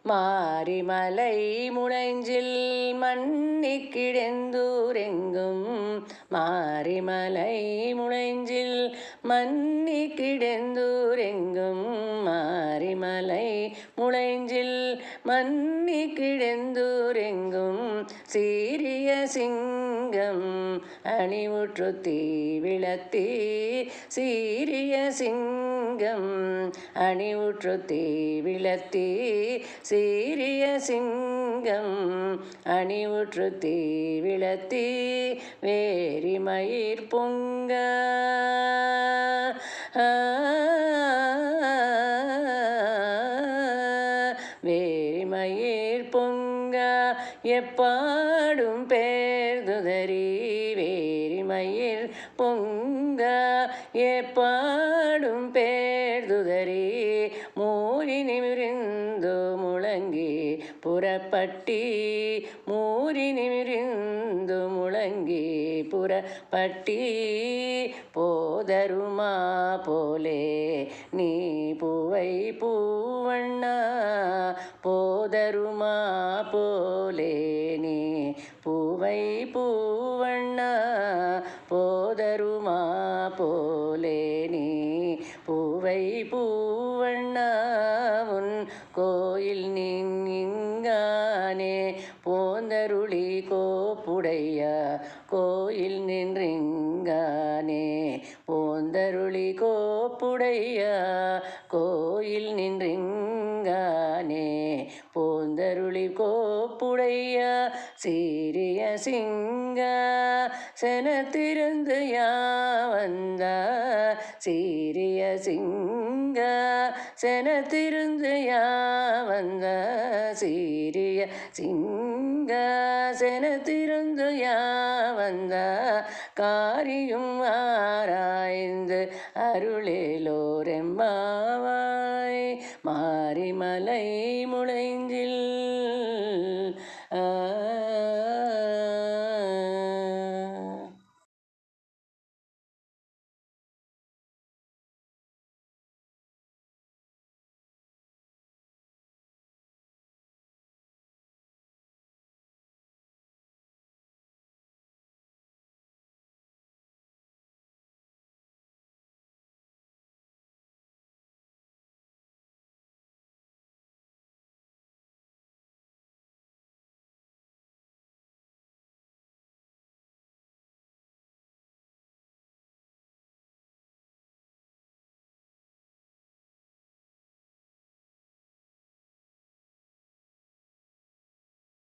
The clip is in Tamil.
மாரிமலை முளைஞ்சில் மன்னி கிடந்தூரெங்கும் மாரிமலை முளைஞ்சில் மன்னி கிடந்தூரெங்கும் மாரிமலை முளைஞ்சில் மன்னி கிடந்தூரெங்கும் சீரிய சிங்கம் அணிவுற்று தீவிளத்தே சீரிய சிங்கம் அணிவுற்று தீவிளத்தே சீரிய சிங்கம் அணிவுற்று தீவிளத்தே வேரிமயிர் பொங்க வேரிமயிர் பொங்க எப்பாடும் பேர்துதறி வேரிமயிர் பொங்க எப்பாடும் பேர்துதறி மூரி நிமிர்ந்து முழங்கி புறப்பட்டி மூரி நிமிர்ந்து முழங்கி புறப்பட்டி போதருமா போலே நீ பூவை பூவண்ணா போதருமா போலே நீ பூவை பூவண்ணா போதருமா போலே நீ பூவை பூவண்ணா உன் கோயில் நின்றானே போந்தருளி கோப்புடைய கோயில் நின்றிங்கானே போந்தருளி கோப்புடைய கோயில் நின்றிங்கானே போந்தருளி கோப்புடைய சீரிய சிங்க செனத்திருந்து யாவந்த சீரிய சிங்க செனத்திருந்து யாவந்த சீரிய சிங்க செனத்திருந்து யாவந்த காரியும் ஆராய்ந்து அருளேலோரெம்பாவாய் மாரிமலை முளைஞ்சில்